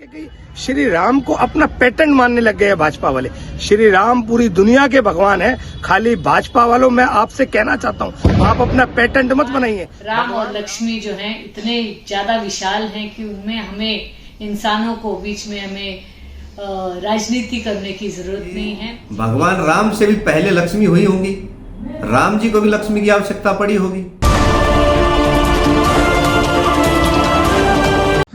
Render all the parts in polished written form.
कि श्री राम को अपना पैटर्न मानने लग गए हैं भाजपा वाले। श्री राम पूरी दुनिया के भगवान है, खाली भाजपा वालों मैं आपसे कहना चाहता हूँ आप अपना पैटर्न मत बनाइए। राम और लक्ष्मी जो हैं इतने ज्यादा विशाल हैं कि उनमें हमें इंसानों को बीच में हमें राजनीति करने की जरूरत नहीं है। भगवान राम से भी पहले लक्ष्मी हुई होंगी, राम जी को भी लक्ष्मी की आवश्यकता पड़ी होगी।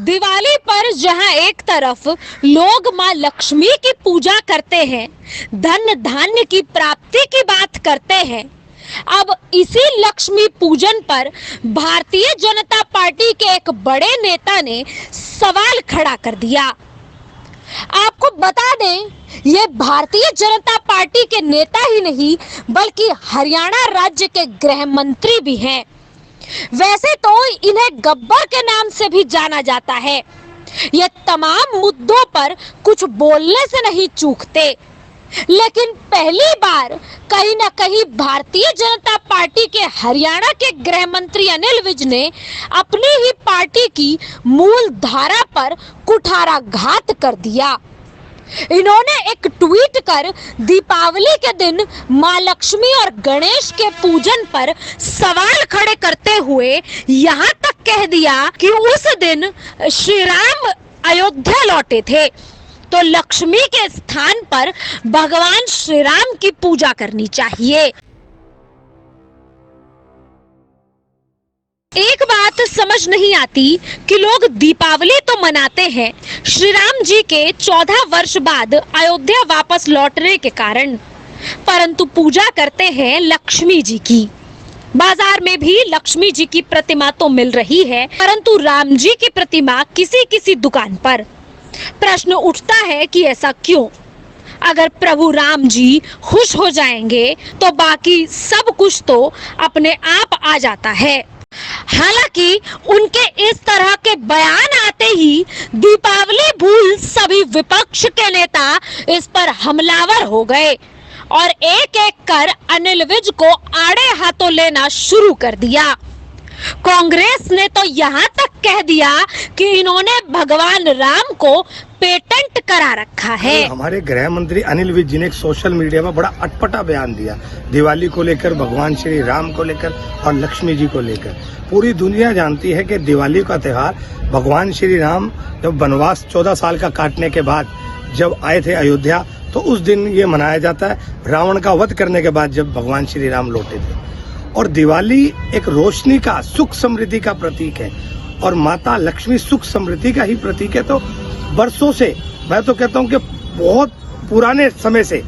दिवाली पर जहां एक तरफ लोग मां लक्ष्मी की पूजा करते हैं, धन धान्य की प्राप्ति की बात करते हैं, अब इसी लक्ष्मी पूजन पर भारतीय जनता पार्टी के एक बड़े नेता ने सवाल खड़ा कर दिया। आपको बता दें, ये भारतीय जनता पार्टी के नेता ही नहीं बल्कि हरियाणा राज्य के गृह मंत्री भी हैं। वैसे तो इन्हें गब्बर के नाम से भी जाना जाता है। ये तमाम मुद्दों पर कुछ बोलने से नहीं चूकते, लेकिन पहली बार कहीं ना कहीं भारतीय जनता पार्टी के हरियाणा के गृह मंत्री अनिल विज ने अपनी ही पार्टी की मूल धारा पर कुठाराघात कर दिया। इन्होंने एक ट्वीट कर दीपावली के दिन मां लक्ष्मी और गणेश के पूजन पर सवाल खड़े करते हुए यहां तक कह दिया कि उस दिन श्री राम अयोध्या लौटे थे, तो लक्ष्मी के स्थान पर भगवान श्री राम की पूजा करनी चाहिए। एक बात समझ नहीं आती कि लोग दीपावली तो मनाते हैं श्री राम जी के 14 वर्ष बाद अयोध्या वापस लौटने के कारण, परंतु पूजा करते हैं लक्ष्मी जी की। बाजार में भी लक्ष्मी जी की प्रतिमा तो मिल रही है, परंतु राम जी की प्रतिमा किसी दुकान पर। प्रश्न उठता है कि ऐसा क्यों? अगर प्रभु राम जी खुश हो जाएंगे तो बाकी सब कुछ तो अपने आप आ जाता है। हालांकि उनके इस तरह के बयान आते ही दीपावली भूल सभी विपक्ष के नेता इस पर हमलावर हो गए और एक एक कर अनिल विज को आड़े हाथों लेना शुरू कर दिया। कांग्रेस ने तो यहाँ तक कह दिया कि इन्होंने भगवान राम को पेटेंट करा रखा है। हमारे गृह मंत्री अनिल विज जी ने एक सोशल मीडिया में बड़ा अटपटा बयान दिया दिवाली को लेकर, भगवान श्री राम को लेकर और लक्ष्मी जी को लेकर। पूरी दुनिया जानती है कि दिवाली का त्योहार भगवान श्री राम जब वनवास 14 साल का काटने के बाद जब आए थे अयोध्या, तो उस दिन ये मनाया जाता है। रावण का वध करने के बाद जब भगवान श्री राम लौटे थे। और दिवाली एक रोशनी का, सुख समृद्धि का प्रतीक है और माता लक्ष्मी सुख समृद्धि का ही प्रतीक है। तो बरसों से, मैं तो कहता हूँ कि बहुत पुराने समय से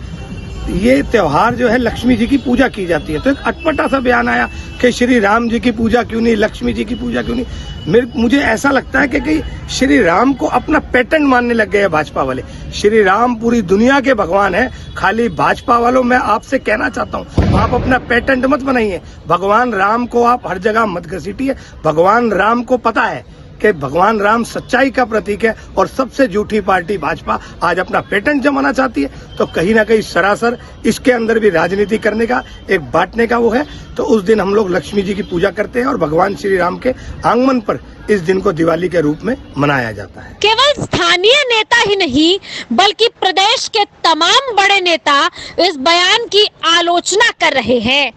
ये त्योहार जो है लक्ष्मी जी की पूजा की जाती है। तो एक अटपटा सा बयान आया कि श्री राम जी की पूजा क्यों नहीं, लक्ष्मी जी की पूजा क्यों नहीं। मुझे ऐसा लगता है कि श्री राम को अपना पैटर्न मानने लग गए हैं भाजपा वाले। श्री राम पूरी दुनिया के भगवान है, खाली भाजपा वालों मैं आपसे कहना चाहता हूँ आप अपना पैटर्न मत बनाइए। भगवान राम को आप हर जगह मत घसीटिए। भगवान राम को पता है कि भगवान राम सच्चाई का प्रतीक है और सबसे झूठी पार्टी भाजपा आज अपना पैटर्न जमाना चाहती है। तो कहीं ना कहीं सरासर इसके अंदर भी राजनीति करने का, एक बांटने का वो है। तो उस दिन हम लोग लक्ष्मी जी की पूजा करते हैं और भगवान श्री राम के आगमन पर इस दिन को दिवाली के रूप में मनाया जाता है। केवल स्थानीय नेता ही नहीं बल्कि प्रदेश के तमाम बड़े नेता इस बयान की आलोचना कर रहे हैं।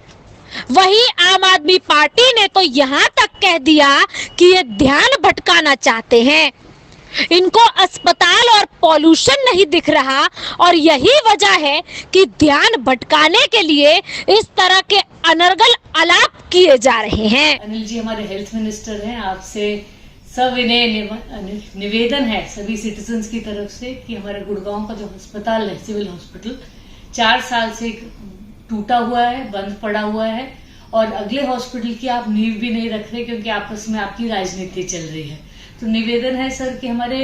वही आम आदमी पार्टी ने तो यहाँ तक कह दिया कि ये ध्यान भटकाना चाहते हैं। इनको अस्पताल और पॉल्यूशन नहीं दिख रहा और यही वजह है कि ध्यान भटकाने के लिए इस तरह के अनर्गल आलाप किए जा रहे हैं। अनिल जी हमारे हेल्थ मिनिस्टर हैं, आपसे सविनय निवेदन है सभी सिटीजन्स की तरफ से कि हमारे गुड़गांव का जो अस्पताल है, सिविल हॉस्पिटल 4 साल से टूटा हुआ है, बंद पड़ा हुआ है और अगले हॉस्पिटल की आप नींव भी नहीं रख रहे क्योंकि आपस में आपकी राजनीति चल रही है। तो निवेदन है सर कि हमारे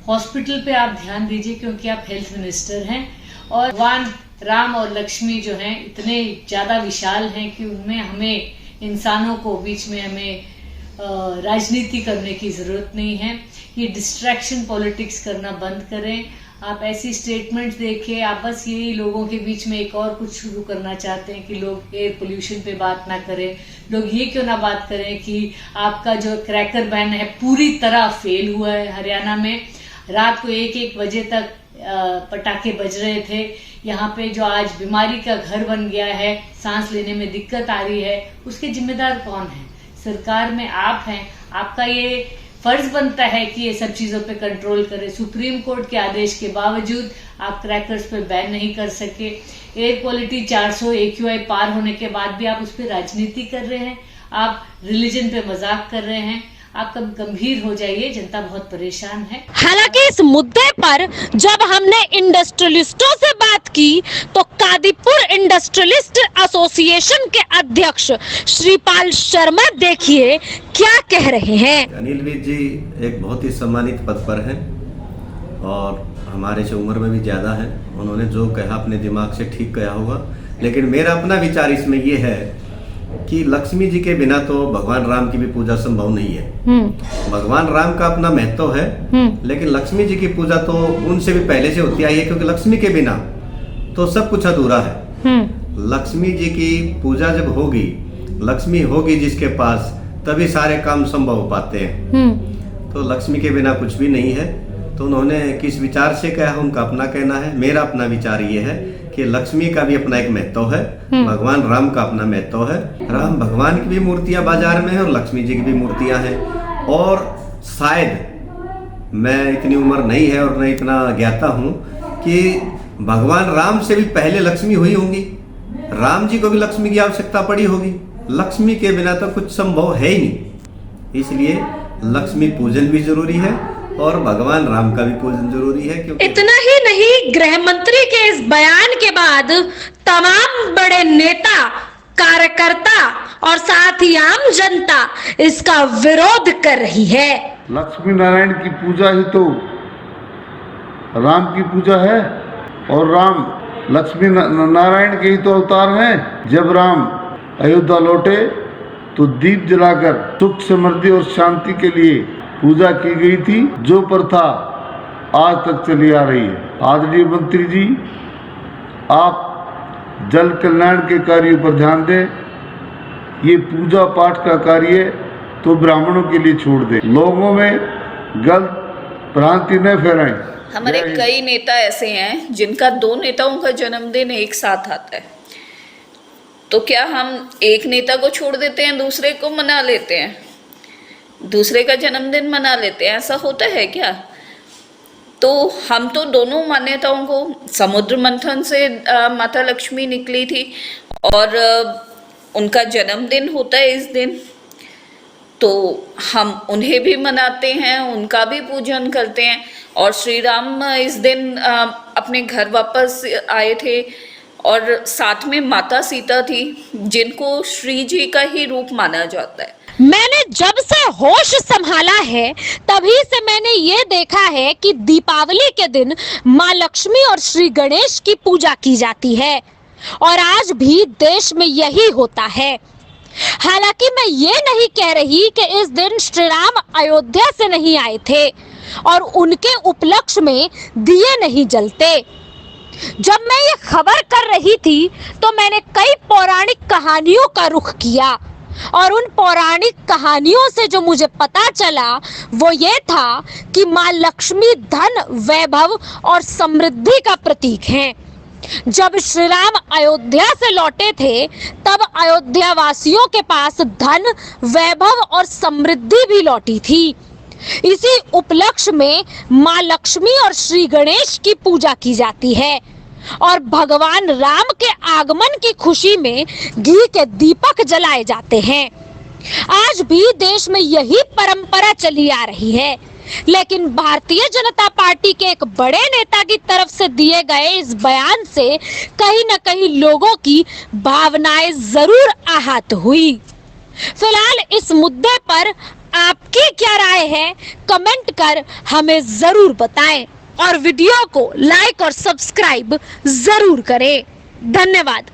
हॉस्पिटल पे आप ध्यान दीजिए क्योंकि आप हेल्थ मिनिस्टर हैं और भगवान राम और लक्ष्मी जो हैं इतने ज्यादा विशाल हैं कि उनमें हमें इंसानों को बीच में हमें राजनीति करने की जरूरत नहीं है। ये डिस्ट्रैक्शन पॉलिटिक्स करना बंद करें। आप ऐसी स्टेटमेंट्स देखिए, आप बस यही लोगों के बीच में एक और कुछ शुरू करना चाहते हैं कि लोग एयर पोल्यूशन पे बात ना करें। लोग ये क्यों ना बात करें कि आपका जो क्रैकर बैन है पूरी तरह फेल हुआ है हरियाणा में। रात को 1-1 बजे तक पटाखे बज रहे थे। यहाँ पे जो आज बीमारी का घर बन गया है, सांस लेने में दिक्कत आ रही है, उसके जिम्मेदार कौन है? सरकार में आप हैं। आपका ये फर्ज बनता है कि ये सब चीजों पे कंट्रोल करें। सुप्रीम कोर्ट के आदेश के बावजूद आप क्रैकर्स पे बैन नहीं कर सके। एयर क्वालिटी 400 AQI पार होने के बाद भी आप उस पर राजनीति कर रहे हैं। आप रिलीजन पे मजाक कर रहे हैं। आप कब गंभीर हो जाइए, जनता बहुत परेशान है। हालांकि इस मुद्दे पर जब हमने इंडस्ट्रियलिस्टों से बात की तो कादीपुर इंडस्ट्रियलिस्ट एसोसिएशन के अध्यक्ष श्रीपाल शर्मा देखिए क्या कह रहे हैं। अनिल विज जी एक बहुत ही सम्मानित पद पर हैं और हमारे से उम्र में भी ज़्यादा है। उन्होंने जो कहा अपने दिमाग से ठीक कहा होगा, लेकिन मेरा अपना विचार इसमें ये है कि लक्ष्मी जी के बिना तो भगवान राम की भी पूजा संभव नहीं है। भगवान राम का अपना महत्व है, लेकिन लक्ष्मी जी की पूजा तो उनसे भी पहले से होती आई है, क्योंकि लक्ष्मी के बिना तो सब कुछ अधूरा है। लक्ष्मी जी की पूजा जब होगी, लक्ष्मी होगी जिसके पास, तभी सारे काम संभव हो पाते हैं। तो लक्ष्मी के बिना कुछ भी नहीं है। तो उन्होंने किस विचार से कहा, उनका अपना कहना है। मेरा अपना विचार ये है कि लक्ष्मी का भी अपना एक महत्व है, भगवान राम का अपना महत्व है। राम भगवान की भी मूर्तियां बाजार में है और लक्ष्मी जी की भी मूर्तियां हैं। और शायद मैं इतनी उम्र नहीं है और मैं इतना ज्ञाता हूँ कि भगवान राम से भी पहले लक्ष्मी हुई होंगी। राम जी को भी लक्ष्मी की आवश्यकता पड़ी होगी। लक्ष्मी के बिना तो कुछ संभव है ही नहीं। इसलिए लक्ष्मी पूजन भी जरूरी है और भगवान राम का भी पूजन जरूरी है। क्योंकि इतना ही नहीं, गृह मंत्री के इस बयान के बाद तमाम बड़े नेता, कार्यकर्ता और साथ ही आम जनता इसका विरोध कर रही है। लक्ष्मी नारायण की पूजा ही तो राम की पूजा है और राम लक्ष्मी नारायण के ही तो अवतार हैं। जब राम अयोध्या लौटे तो दीप जलाकर सुख, समृद्धि और शांति के लिए पूजा की गई थी, जो प्रथा आज तक चली आ रही है। आदरणीय मंत्री जी, आप जल कल्याण के कार्यों पर ध्यान दें। ये पूजा पाठ का कार्य तो ब्राह्मणों के लिए छोड़ दें। लोगों में गलत भ्रांति न फैलाएं। हमारे कई नेता ऐसे हैं जिनका 2 नेताओं का जन्मदिन एक साथ आता है, तो क्या हम एक नेता को छोड़ देते हैं, दूसरे को मना लेते हैं, दूसरे का जन्मदिन मना लेते हैं? ऐसा होता है क्या? तो हम तो दोनों मान्यताओं को, समुद्र मंथन से माता लक्ष्मी निकली थी और उनका जन्मदिन होता है इस दिन, तो हम उन्हें भी मनाते हैं, उनका भी पूजन करते हैं। और श्री राम इस दिन अपने घर वापस आए थे और साथ में माता सीता थी, जिनको श्री जी का ही रूप माना जाता है। मैंने जब से होश संभाला है तभी से मैंने ये देखा है कि दीपावली के दिन माँ लक्ष्मी और श्री गणेश की पूजा की जाती है और आज भी देश में यही होता है। हालांकि मैं ये नहीं कह रही कि इस दिन श्री राम अयोध्या से नहीं आए थे और उनके उपलक्ष्य में दिए नहीं जलते। जब मैं ये खबर कर रही थी तो मैंने कई पौराणिक कहानियों का रुख किया और उन पौराणिक कहानियों से जो मुझे पता चला वो ये था कि माँ लक्ष्मी धन, वैभव और समृद्धि का प्रतीक हैं। जब श्री राम अयोध्या से लौटे थे तब अयोध्या वासियों के पास धन, वैभव और समृद्धि भी लौटी थी। इसी उपलक्ष्य में माँ लक्ष्मी और श्री गणेश की पूजा की जाती है और भगवान राम के आगमन की खुशी में घी के दीपक जलाए जाते हैं। आज भी देश में यही परंपरा चली आ रही है, लेकिन भारतीय जनता पार्टी के एक बड़े नेता की तरफ से दिए गए इस बयान से कहीं न कहीं लोगों की भावनाएं जरूर आहत हुई। फिलहाल इस मुद्दे पर आपकी क्या राय है, कमेंट कर हमें जरूर बताएं और वीडियो को लाइक और सब्सक्राइब जरूर करें। धन्यवाद।